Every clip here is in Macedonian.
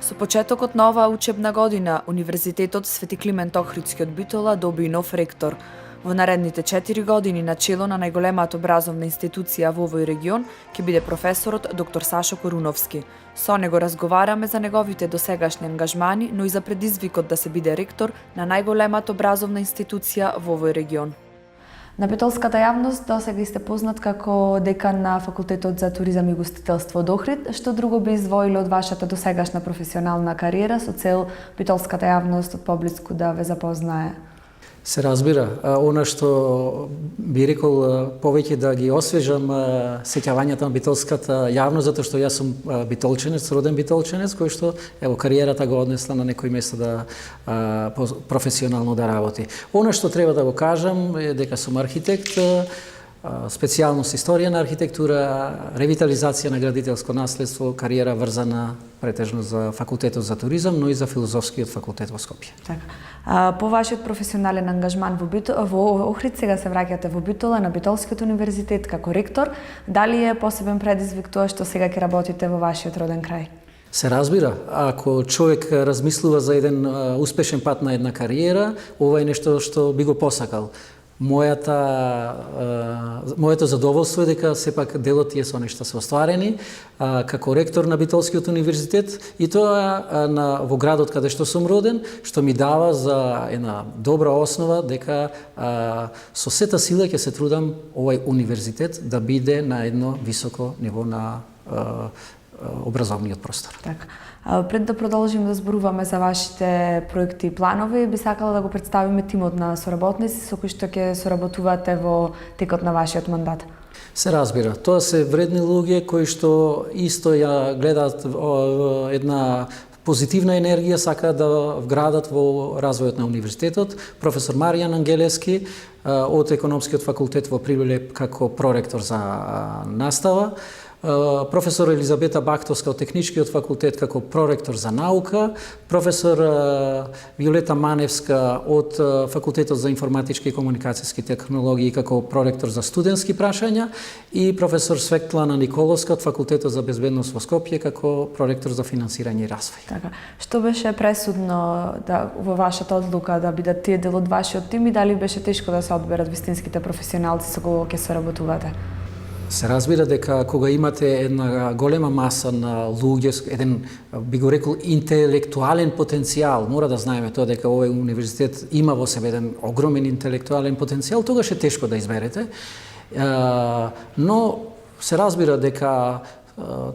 Со почетокот на оваа учебна година, Универзитетот Свети Климент Охридски од Битола доби нов ректор. Во наредните 4 години на чело на најголемата образовна институција во овој регион ќе биде професорот доктор Сашо Коруновски. Со него разговараме за неговите досегашни ангажмани, но и за предизвикот да се биде ректор на најголемата образовна институција во овој регион. На битолската јавност досега сте познат како декан на Факултетот за туризам и гостителство од Охрид. Што друго би издвоило од вашата досегашна професионална кариера со цел битолската јавност од поблиску да ве запознае? Се разбира. Она што би рекол повеќе да ги освежам сеќавањата на битолската јавност, затоа што јас сум битолченец, роден битолченец, кој што ево кариерата го однесла на некој место да професионално да работи. Она што треба да го кажам е дека сум архитект, специјалност историја на архитектура, ревитализација на градителско наследство, кариера врзана претежно за Факултетот за туризам, но и за Филозофскиот факултет во Скопје. Така. По вашиот професионален ангажман во Охрид, сега се враќате во Битола на Битолскиот универзитет како ректор. Дали е посебен предизвик тоа што сега ќе работите во вашиот роден крај? Се разбира, ако човек размислува за еден успешен пат на една кариера, ова е нешто што би го посакал. Моето задоволство е дека сепак дел од тие со нешта се остварени како ректор на Битолскиот универзитет и тоа во градот каде што сум роден, што ми дава за една добра основа дека со сета сила ќе се трудам овој универзитет да биде на едно високо ниво на образовниот простор. Така. Пред да продолжим да зборуваме за вашите проекти и планови, би сакала да го представиме тимот на соработници со кои што ќе соработувате во текот на вашиот мандат. Се разбира. Тоа се вредни луѓе кои што исто ја гледаат една позитивна енергија, сакаат да вградат во развојот на универзитетот. Професор Маријан Ангелевски од Економскиот факултет во Прилеп како проректор за настава, професор Елизабета Бактовска од Техничкиот факултет како проректор за наука, професор Виолета Маневска од Факултетот за информатички и комуникацијски технологии како проректор за студентски прашања и професор Светлана Николовска од Факултетот за безбедност во Скопје како проректор за финансирање и развој. Така. Што беше пресудно во вашата одлука да бидат тие дел од вашиот тим и дали беше тешко да се одберат вистинските професионалци со кои ќе соработувате? Се разбира дека кога имате една голема маса на луѓе, еден, би го рекол, интелектуален потенцијал, мора да знаеме тоа дека овој универзитет има во себе еден огромен интелектуален потенцијал, тогаш е тешко да изберете. Но се разбира дека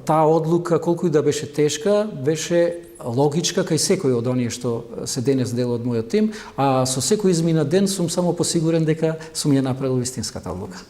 таа одлука, колку и да беше тешка, беше логичка кај секој од оние што се денес дел од мојот тим, а со секој изминат ден сум само посигурен дека сум ја направил вистинската одлука.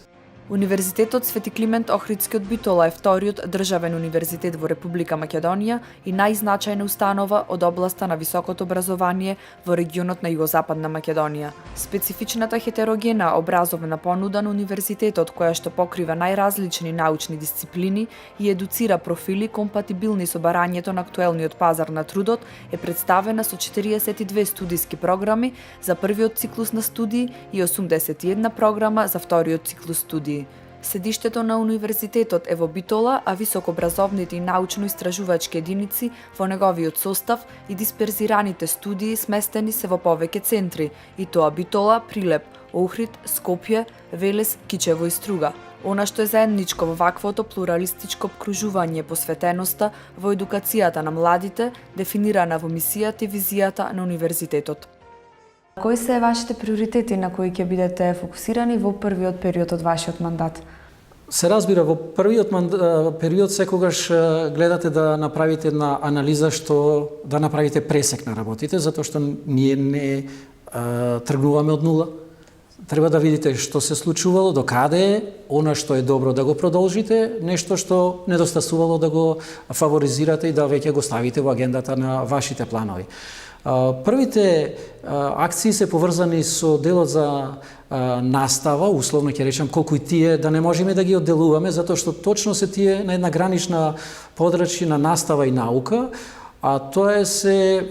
Универзитетот Свети Климент Охридски од Битола е вториот државен универзитет во Република Македонија и најзначајна установа од областа на високото образование во регионот на југозападна Македонија. Специфичната хетерогена образовна понуда на универзитетот, која што покрива најразлични научни дисциплини и едуцира профили компатибилни со барањето на актуелниот пазар на трудот, е представена со 42 студиски програми за првиот циклус на студии и 81 програма за вториот циклус студии. Седиштето на универзитетот е во Битола, а високообразовните и научно-истражувачки единици во неговиот состав и дисперзираните студии сместени се во повеќе центри, и тоа Битола, Прилеп, Охрид, Скопје, Велес, Кичево и Струга. Она што е заедничко во ваквото плуралистичко обкружување посветеноста во едукацијата на младите, дефинирана во мисијата и визијата на универзитетот. Кои се вашите приоритети на кои ќе бидете фокусирани во првиот период од вашиот мандат? Се разбира, во првиот период секогаш гледате да направите една анализа што да направите пресек на работите, затоа што ние не тргнуваме од нула. Треба да видите што се случувало, до каде е, она што е добро да го продолжите, нешто што недостасувало да го фаворизирате и да веќе го ставите во агендата на вашите планови. Првите акции се поврзани со делот за настава, условно ќе речам колку и тие да не можеме да ги одделуваме, затоа што точно се тие на една гранична подрачје на настава и наука, а тоа се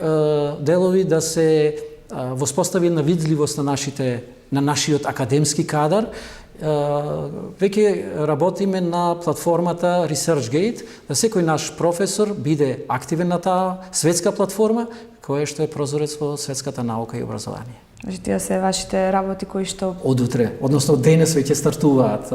делови да се воспостави една видливост на нашиот академски кадар веќе работиме на платформата ResearchGate, да секој наш професор биде активен на таа светска платформа, која што е прозорец во светската наука и образование. Значи, тие се вашите работи кои што... Од утре, односно денес веќе стартуваат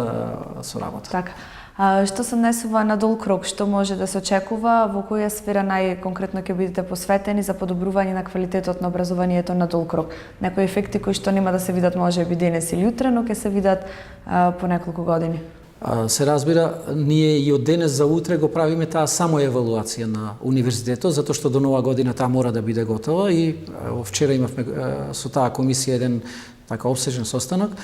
со работа. Така. Што се однесува на долг рок, што може да се очекува, во која сфера најконкретно ќе бидете посветени за подобрување на квалитетот на образованието на долг рок? Некои ефекти кои што нема да се видат можеби денес или утре, но ќе се видат по неколку години? Се разбира, ние и од денес за утре го правиме таа само евалуација на универзитетот, затоа што до нова година таа мора да биде готова и вчера имавме со таа комисија еден така обсежен состанок.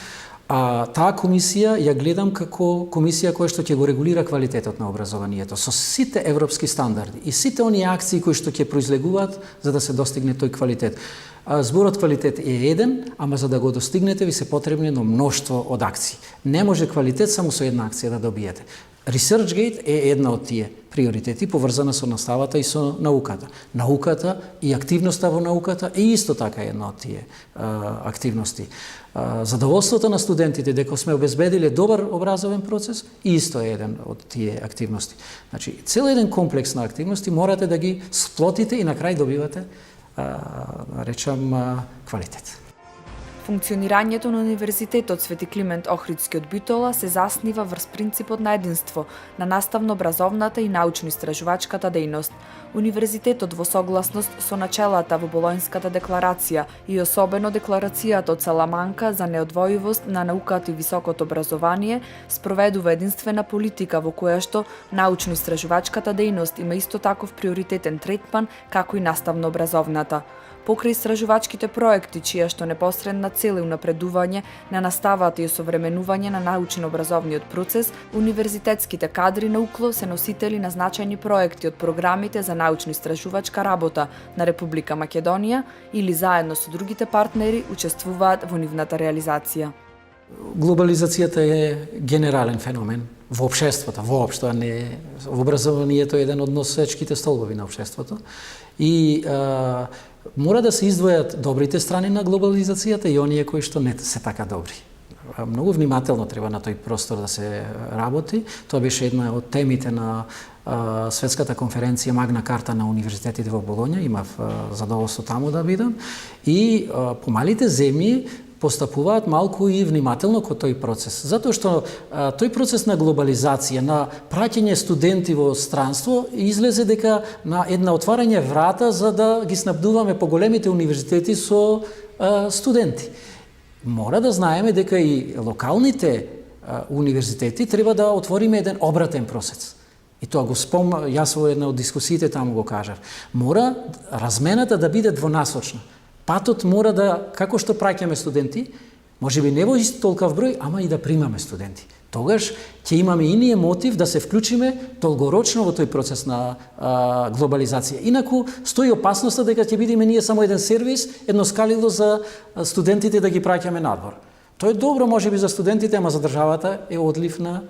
Таа комисија ја гледам како комисија која што ќе го регулира квалитетот на образованието со сите европски стандарди и сите оние акции кои што ќе произлегуваат за да се достигне тој квалитет. Зборот квалитет е еден, ама за да го достигнете ви се потребно едно мноштво од акции. Не може квалитет само со една акција да добиете. ResearchGate е една од тие приоритети поврзана со наставата и со науката. Науката и активноста во науката е исто така една од тие активности. Задоволството на студентите дека сме обезбедиле добар образовен процес исто е еден од тие активности. Значи, цел еден комплекс на активности морате да ги сплотите и на крај добивате речам квалитет. Функционирањето на Универзитетот Свети Климент Охридски од Битола се заснива врз принципот на единство, на наставно-образовната и научно-истражувачката дејност. Универзитетот во согласност со начелата во Болонјската декларација и особено декларацијата од Саламанка за неодвојивост на науката и високото образование спроведува единствена политика во која што научно-истражувачката дејност има исто таков приоритетен третман како и наставно-образовната. Покрај истражувачките проекти, чија што непосредна цел е унапредување на наставата и осовременување на научно-образовниот процес, универзитетските кадри на УКЛО се носители на значајни проекти од програмите за научно-истражувачка работа на Република Македонија или заедно со другите партнери учествуваат во нивната реализација. Глобализацијата е генерален феномен во општеството, воопшто, а не во образованието е еден од носечките столбови на општеството. И мора да се издвојат добрите страни на глобализацијата и оние кои што не се така добри. Многу внимателно треба на тој простор да се работи. Тоа беше една од темите на светската конференција Магна карта на универзитетите во Болонја. Имав задоволство таму да бидам. И помалите земји постапуваат малку и внимателно кон тој процес. Затоа што тој процес на глобализација, на праќање студенти во странство, излезе дека на една отварање врата за да ги снабдуваме по големите универзитети со студенти. Мора да знаеме дека и локалните универзитети треба да отвориме еден обратен процес. И тоа го јас во една од дискусиите таму го кажав. Мора размената да биде двонасочна. Патот мора да, како што праќаме студенти, можеби не во ист толков број, ама и да примаме студенти. Тогаш ќе имаме и ние мотив да се вклучиме долгорочно во тој процес на глобализација. Инаку стои опасноста дека ќе бидеме ние само еден сервис, едно скалило за студентите да ги праќаме надвор. Тоа е добро можеби за студентите, ама за државата е одлив на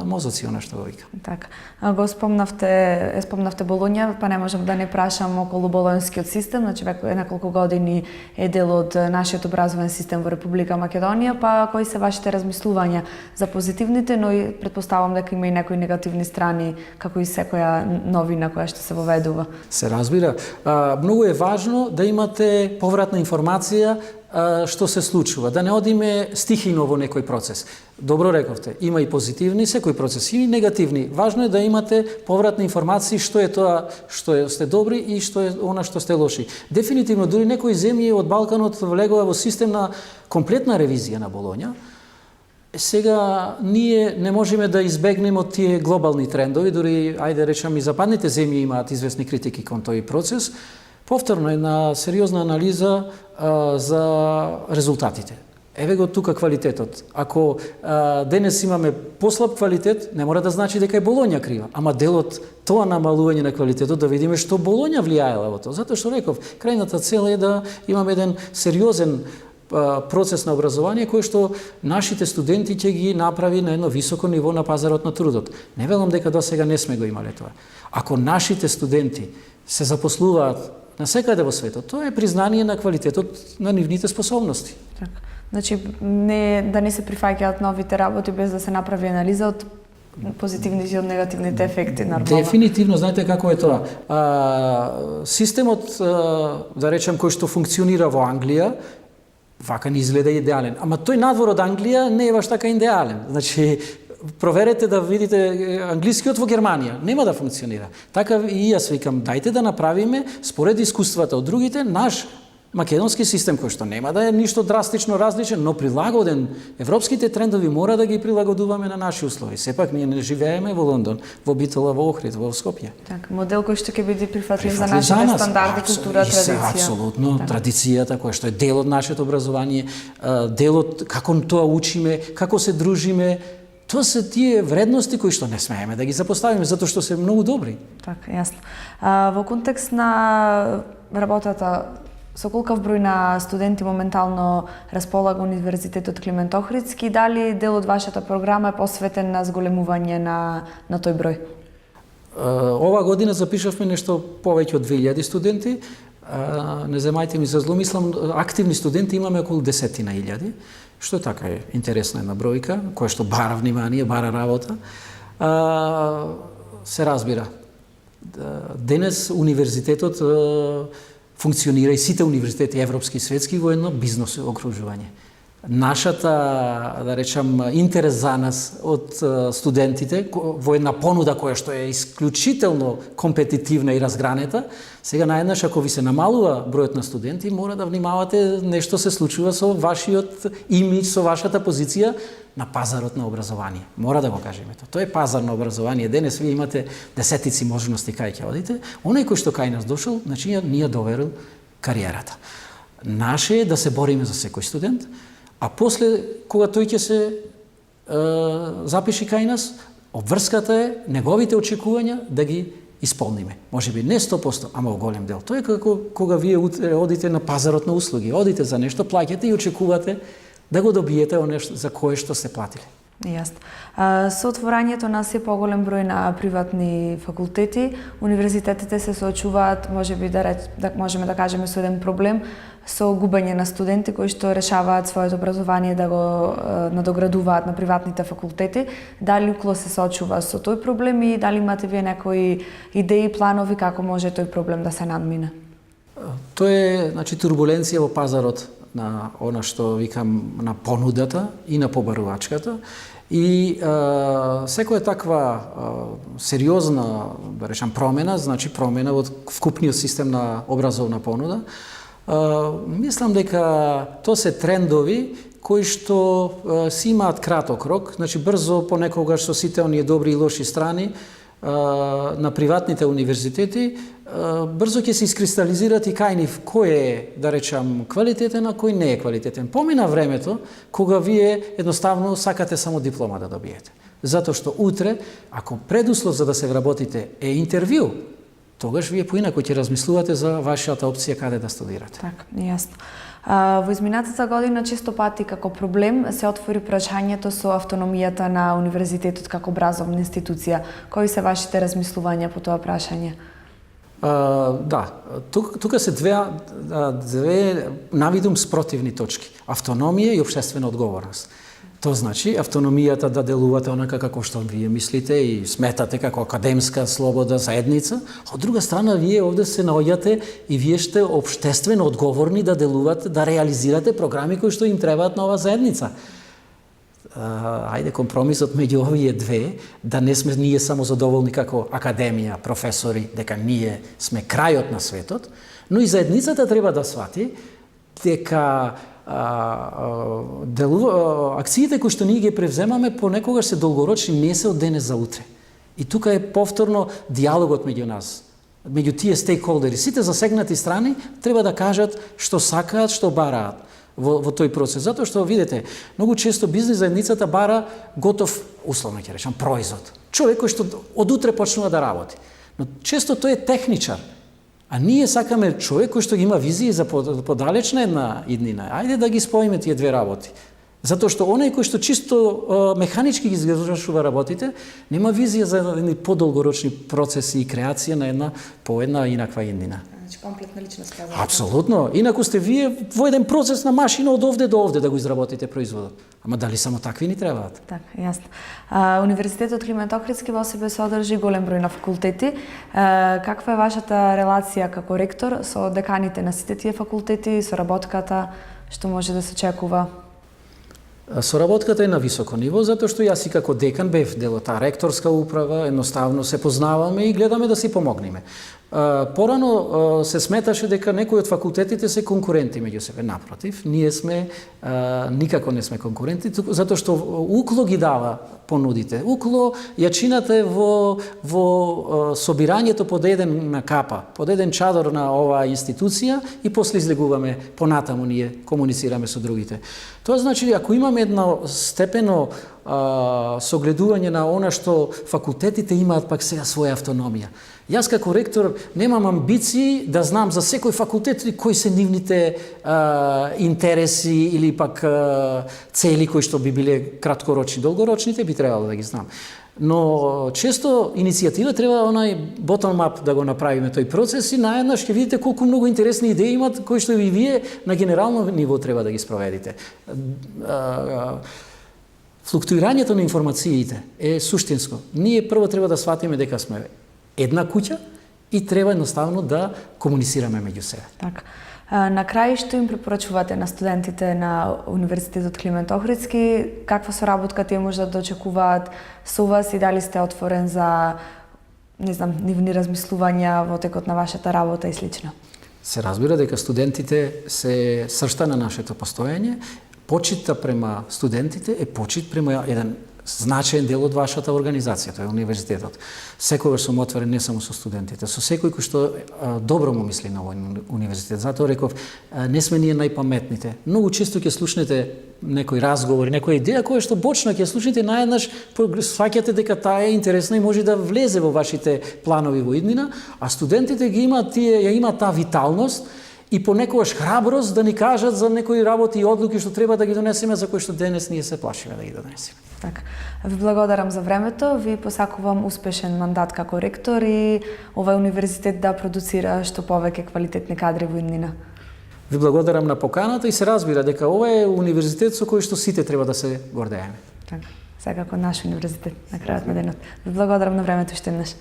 мозоци, она што го викам. Така. Го спомнавте Болонја, па не можам да не прашам околу болонскиот систем, значи веќе неколку години е дел од нашиот образовен систем во Република Македонија, па кои се вашите размислувања за позитивните, но и предпоставам дека има и некои негативни страни, како и секоја новина која што се воведува. Се разбира. Многу е важно да имате повратна информација што се случува, да не одиме стихино во некој процес. Добро рековте, има и позитивни секој процес и негативни. Важно е да имате повратна информација што е тоа што сте добри и што е она што сте лоши. Дефинитивно, дури некои земји од Балканот влегува во систем на комплетна ревизија на Болонја. Сега ние не можеме да избегнеме од тие глобални трендови, дури ајде речам и западните земји имаат известни критики кон тој процес. Повторно една сериозна анализа за резултатите. Еве го тука квалитетот. Ако денес имаме послаб квалитет, не мора да значи дека е Болонја крива, ама дел од тоа намалување на квалитетот да видиме што Болонја влијаела во тоа. Затоа што реков, крајната цел е да имаме еден сериозен процес на образование кој што нашите студенти ќе ги направи на едно високо ниво на пазарот на трудот. Не велам дека до сега не сме го имале тоа. Ако нашите студенти се запослуваат насекаде во светот, тоа е признание на квалитетот на нивните способности. Така. Значи, да не се прифаќаат новите работи без да се направи анализа од позитивните и од негативните ефекти, нормално. Дефинитивно, знаете како е тоа. Системот, да речем, кој што функционира во Англија, вака не изгледа идеален. Ама тој надвор од Англија не е баш така идеален. Значи, проверете да видите англискиот во Германија, нема да функционира. Така и јас викам, дајте да направиме според искуствата од другите наш македонски систем кој што нема да е ништо драстично различен, но прилагоден. Европските трендови мора да ги прилагодуваме на наши услови. Сепак ние не живееме во Лондон, во Битола, во Охрид, во Скопје. Така, модел кој што ќе биде прифатлив за нашите стандарди, култура, традиција. Апсолутно, традицијата која што е дел од нашето образование, дел од како тоа учиме, како се дружиме. Тоа се тие вредности кои што не смееме да ги запоставиме, затоа што се многу добри. Така, јасно. Во контекст на работата, со колкав број на студенти моментално располага Универзитетот Климент Охридски, дали дел од вашата програма е посветен на зголемување на тој број? Ова година запишавме нешто повеќе од 2000 студенти. Не земајте ми за зло, мислам, активни студенти имаме околу 10.000, што е така е интересна една бројка, која што бара внимание, бара работа. Се разбира. Денес универзитетот функционира и сите универзитети европски и светски во едно бизнес окружување. Нашата, да речам, интерес за нас од студентите во една понуда која што е исклучително компетитивна и разгранета, сега наеднаш ако ви се намалува бројот на студенти, мора да внимавате нешто се случува со вашиот имидж, со вашата позиција на пазарот на образование. Мора да го кажеме тоа. Тоа е пазар на образование. Денес вие имате десетици можности кај ќе одите. Оној кој што кај нас дошол, значи ние доверил кариерата. Наше е да се бориме за секој студент, а после, кога тој ќе се запиши кај нас, обврската е неговите очекувања да ги исполниме. Може би не 100%, ама во голем дел. Тоа е како кога вие одите на пазарот на услуги, одите за нешто, плаќате и очекувате да го добиете нешто за кое што сте платиле. Јасно. Со отворањето на се поголем број на приватни факултети, универзитетите се соочуваат, можеби можеме да кажеме со еден проблем, со губење на студенти кои што решаваат своето образование да го надоградуваат на приватните факултети. Дали УКЛО се соочува со тој проблем и дали имате вие некои идеи, планови како може тој проблем да се надмине? Тоа е, значи, турбуленција во пазарот на она што викам на понудата и на побарувачката. И секоја таква сериозна, да речам, промена, значи промена во вкупниот систем на образовна понуда, мислам дека тоа се трендови кои што си имаат краток рок, значи брзо понекогаш со сите оние добри и лоши страни на приватните универзитети, брзо ќе се искристализираат и кај нив кој е, да речам, квалитетен, а кој не е квалитетен. Помина времето кога вие едноставно сакате само диплома да добиете. Затоа што утре, ако предуслов за да се вработите е интервју, тогаш вие поинаку ќе размислувате за вашата опција каде да студирате. Така, јасно. Во изминатата година често пати како проблем се отвори прашањето со автономијата на универзитетот како образовна институција. Кои се вашите размислувања по тоа прашање? Да, тука се две навидум спротивни точки. Автономија и општествена одговорност. Тоа значи автономијата да делувате онака како што вие мислите и сметате како академска слобода заедница, а од друга страна вие овде се наоѓате и вие сте општествено одговорни да делувате, да реализирате програми кои што им требаат на ова заедница. Ајде компромисот меѓу овие две, да не сме ние само задоволни како академија, професори, дека ние сме крајот на светот, но и заедницата треба да свати дека акциите кои што ние ги превземаме понекогаш се долгорочни, не се од денес за утре. И тука е повторно диалогот меѓу нас, меѓу тие стейкхолдери. Сите засегнати страни треба да кажат што сакаат, што бараат во тој процес. Затоа што, видите, многу често бизнис заедницата бара готов, условно ќе речам, производ. Човек кој што од утре почнува да работи. Но често тој е техничар. А ние сакаме човек кој што има визија за подалечна една иднина. Ајде да ги споиме тие две работи. Затоа што оној кој што чисто механички ги извршува работите, нема визија за едни подолгорочни процеси и креација на една инаква иднина. Значи комплетна личност каза. Апсолутно. Инаку сте вие во еден процес на машина од овде до овде да го изработите производот. Ама дали само такви ни требаат? Така, јасно. Универзитетот Климент Охридски во себе содржи голем број на факултети. Каква е вашата релација како ректор со деканите на сите тие факултети, соработката, што може да се очекува? Соработката е на високо ниво, затоа што јас и како декан бев дел од таа ректорска управа, едноставно се познаваме и гледаме да си помогнеме. Порано се сметаше дека некои од факултетите се конкуренти меѓу себе. Напротив, ние сме никако не сме конкуренти, затоа што УКЛО ги дава понудите. УКЛО јачината е во собирањето под еден капа, под еден чадор на оваа институција и после излегуваме понатаму ние комуницираме со другите. Тоа значи ако имаме едно степено согледување на она што факултетите имаат пак сега своја автономија. Јас како ректор немам амбиции да знам за секој факултет кои се нивните интереси или пак цели кои што би биле краткорочни, долгорочните би требало да ги знам. Но често иницијатива треба онај bottom up да го направиме тој процес и наеднаш ќе видите колку многу интересни идеи имат кои што и вие на генерално ниво треба да ги спроведите. Флуктуирањето на информациите е суштинско. Ние прво треба да сватиме дека сме една куќа и треба едноставно да комуницираме меѓу себе. Така. На крај, што им препорачувате на студентите на Универзитетот Климент Охридски? Каква соработка тие можат да очекуваат со вас и дали сте отворен за, не знам, нивни размислувања во текот на вашата работа и слично? Се разбира дека студентите се сршта на нашето постоење. Почитта према студентите е почит према еден значаен дел од вашата организација, тоа е универзитетот. Секогаш сум отворен не само со студентите, со секој кој што добро му мисли на овој универзитет. Затоа реков, не сме ние најпаметните. Многу често ќе слушнете некој разговор, некоја идеја која што бочно ќе слушнете наеднаш сваќате дека таа е интересна и може да влезе во вашите планови во иднина, а студентите ги имаат ја имаат таа виталност и понекогаш храброст да ни кажат за некои работи и одлуки што треба да ги донесеме, за кои што денес ние се плашиме да ги донесеме. Така. Ви благодарам за времето, ви посакувам успешен мандат како ректор и овој универзитет да продуцира што повеќе квалитетни кадри во иднина. Ви благодарам на поканата и се разбира дека ова е универзитет со кој што сите треба да се гордееме. Така. Секако наш универзитет на крајот на денот. Ви благодарам на времето што еднаш.